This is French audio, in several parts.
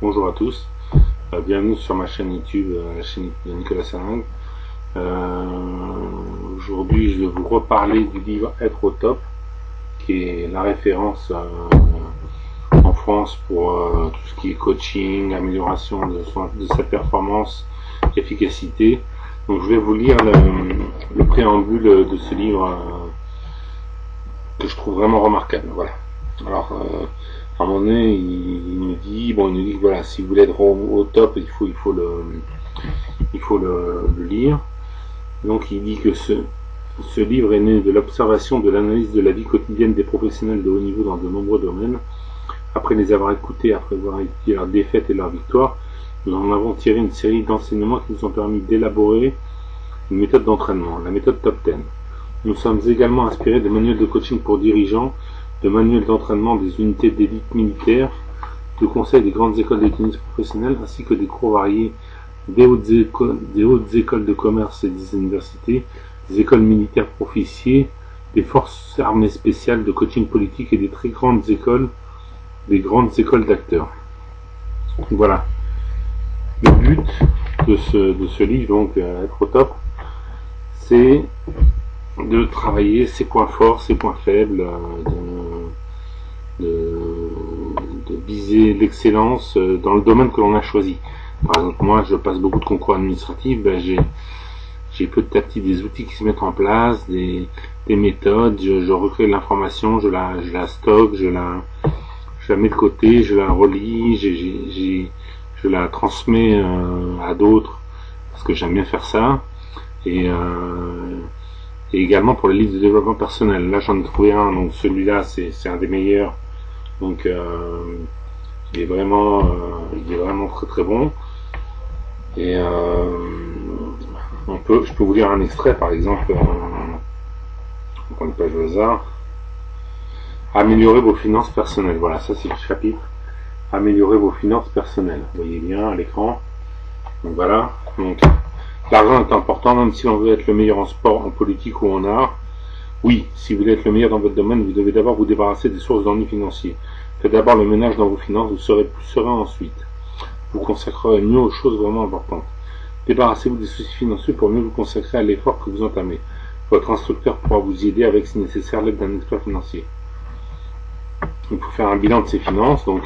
Bonjour à tous, bienvenue sur ma chaîne YouTube, la chaîne de Nicolas Salingue. Aujourd'hui, je vais vous reparler du livre Être au top, qui est la référence en France pour tout ce qui est coaching, amélioration de sa performance, efficacité. Donc, je vais vous lire le préambule de ce livre que je trouve vraiment remarquable. Voilà. Alors, à un moment donné, il nous dit que voilà, si vous voulez être au top, il faut le lire. Donc, il dit que ce livre est né de l'observation, de l'analyse de la vie quotidienne des professionnels de haut niveau dans de nombreux domaines. Après les avoir écoutés, après avoir étudié leurs défaites et leurs victoires, nous en avons tiré une série d'enseignements qui nous ont permis d'élaborer une méthode d'entraînement, la méthode Top 10. Nous sommes également inspirés de manuels de coaching pour dirigeants, de manuels d'entraînement des unités d'élite militaire, de conseils des grandes écoles de tennis professionnelles, ainsi que des cours variés des hautes écoles de commerce et des universités, des écoles militaires pour officiers, des forces armées spéciales de coaching politique et des très grandes écoles, des grandes écoles d'acteurs. Voilà. Le but de ce livre, donc Être au top, c'est de travailler ses points forts, ses points faibles, de viser l'excellence dans le domaine que l'on a choisi. Par exemple, moi, je passe beaucoup de concours administratifs, j'ai petit à petit des outils qui se mettent en place, des méthodes, je recueille l'information, je la stocke, je la mets de côté, je la relis, je la transmets à d'autres, parce que j'aime bien faire ça, et également pour les livres de développement personnel. Là, j'en ai trouvé un, donc celui-là, c'est un des meilleurs. Donc, il est vraiment très très bon. Et je peux vous lire un extrait, par exemple. On prend une page au hasard. Améliorer vos finances personnelles. Voilà, ça c'est le chapitre. Améliorer vos finances personnelles. Vous voyez bien à l'écran. Donc voilà. Donc, l'argent est important, même si l'on veut être le meilleur en sport, en politique ou en art. Oui, si vous voulez être le meilleur dans votre domaine, vous devez d'abord vous débarrasser des sources d'ennuis financiers. Faites d'abord le ménage dans vos finances, vous serez plus serein ensuite. Vous consacrerez mieux aux choses vraiment importantes. Débarrassez-vous des soucis financiers pour mieux vous consacrer à l'effort que vous entamez. Votre instructeur pourra vous y aider avec, si nécessaire, l'aide d'un expert financier. Il faut faire un bilan de ses finances, donc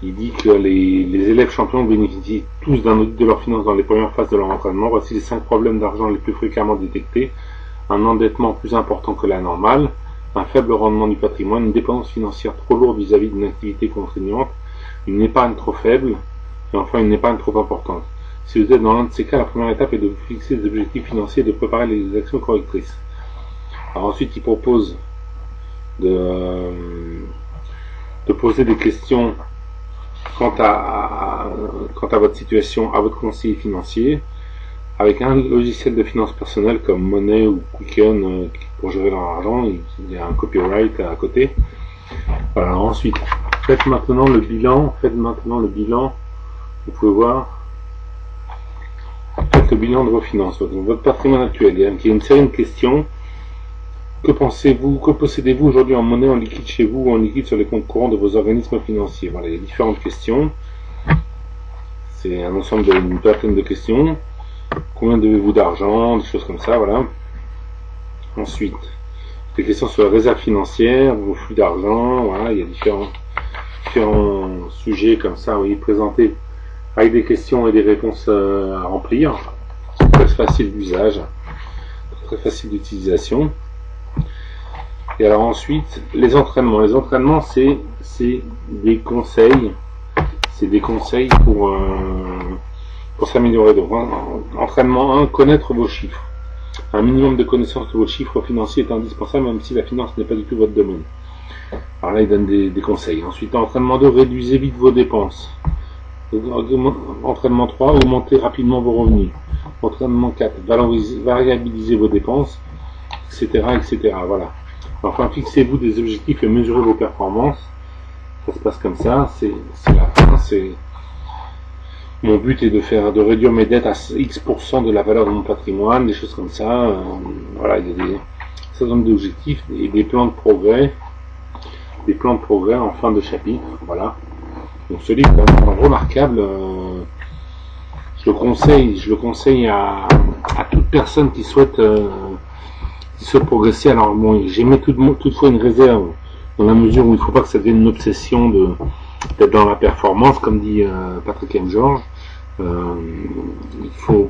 il dit que les élèves champions bénéficient tous d'un audit de leurs finances dans les premières phases de leur entraînement. Voici les 5 problèmes d'argent les plus fréquemment détectés. Un endettement plus important que la normale, un faible rendement du patrimoine, une dépendance financière trop lourde vis-à-vis d'une activité contraignante, une épargne trop faible, et enfin une épargne trop importante. Si vous êtes dans l'un de ces cas, la première étape est de vous fixer des objectifs financiers et de préparer les actions correctrices. Alors ensuite, il propose de poser des questions quant à votre situation à votre conseiller financier, avec un logiciel de finances personnelles comme Money ou Quicken pour gérer leur argent. Il y a un copyright à côté. Voilà, ensuite, faites maintenant le bilan. Vous pouvez voir. Faites le bilan de vos finances, votre patrimoine actuel. Il y a une série de questions. Que pensez-vous, que possédez-vous aujourd'hui en monnaie, en liquide chez vous ou en liquide sur les comptes courants de vos organismes financiers? Voilà, il y a différentes questions. C'est un ensemble d'une vingtaine de questions. Combien devez-vous d'argent, des choses comme ça, voilà. Ensuite, des questions sur la réserve financière, vos flux d'argent, voilà, il y a différents sujets comme ça, vous voyez, présentés avec des questions et des réponses à remplir. C'est très facile d'usage, très facile d'utilisation. Et alors ensuite, les entraînements. Les entraînements, c'est des conseils. C'est des conseils pour s'améliorer. Donc, entraînement 1, connaître vos chiffres. Un minimum de connaissance de vos chiffres financiers est indispensable, même si la finance n'est pas du tout votre domaine. Alors là, il donne des conseils. Ensuite, entraînement 2, réduisez vite vos dépenses. Entraînement 3, augmentez rapidement vos revenus. Entraînement 4, variabilisez vos dépenses, etc., etc. Voilà. Enfin, fixez-vous des objectifs et mesurez vos performances. Ça se passe comme ça. C'est la fin. Mon but est de réduire mes dettes à X% de la valeur de mon patrimoine, des choses comme ça. Voilà, il y a un certain nombre d'objectifs et des plans de progrès en fin de chapitre. Voilà. Donc ce livre est vraiment remarquable. Je le conseille à toute personne qui souhaite progresser. Alors bon, j'émets toutefois une réserve dans la mesure où il ne faut pas que ça devienne une obsession d'être dans la performance, comme dit Patrick M. George. Il faut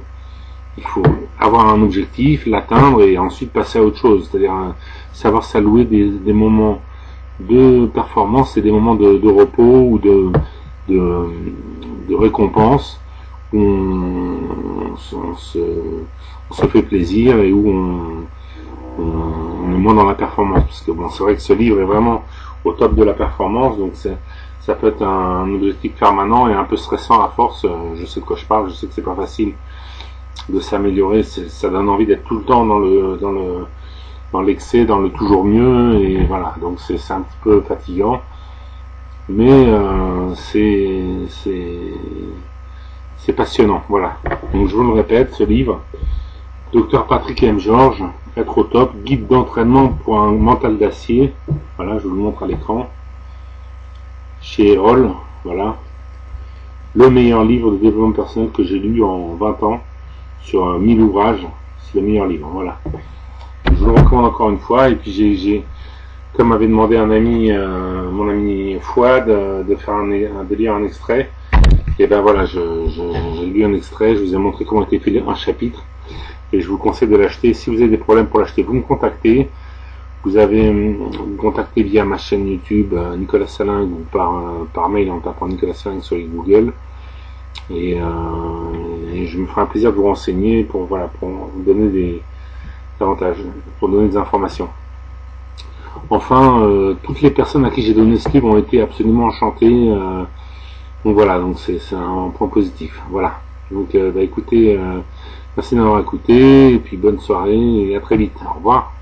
avoir un objectif, l'atteindre et ensuite passer à autre chose, c'est-à-dire savoir s'allouer des moments de performance et des moments de repos ou de récompense où on se fait plaisir et où on est moins dans la performance, parce que bon, c'est vrai que ce livre est vraiment au top de la performance, donc ça peut être un objectif permanent et un peu stressant à force. Je sais de quoi je parle, je sais que c'est pas facile de s'améliorer, ça donne envie d'être tout le temps dans l'excès, dans le toujours mieux, et voilà, donc c'est un petit peu fatigant, mais c'est passionnant, voilà. Donc je vous le répète, ce livre, Dr Patrick M. George, être au top, guide d'entraînement pour un mental d'acier, voilà, je vous le montre à l'écran, chez Erol, voilà, le meilleur livre de développement personnel que j'ai lu en 20 ans, sur 1000 ouvrages, c'est le meilleur livre, voilà. Je vous le recommande encore une fois, et puis comme m'avait demandé un ami, mon ami Fouad, de lire un extrait, et ben voilà, j'ai lu un extrait, je vous ai montré comment était fait un chapitre, et je vous conseille de l'acheter. Si vous avez des problèmes pour l'acheter, vous me contactez. Vous me contactez via ma chaîne YouTube, Nicolas Salingue, ou par mail en tapant Nicolas Salingue sur Google. Et je me ferai un plaisir de vous renseigner pour vous donner pour donner des informations. Enfin, toutes les personnes à qui j'ai donné ce livre ont été absolument enchantées. Donc voilà, donc c'est un point positif. Voilà. Donc écoutez, merci d'avoir écouté, et puis bonne soirée, et à très vite. Au revoir.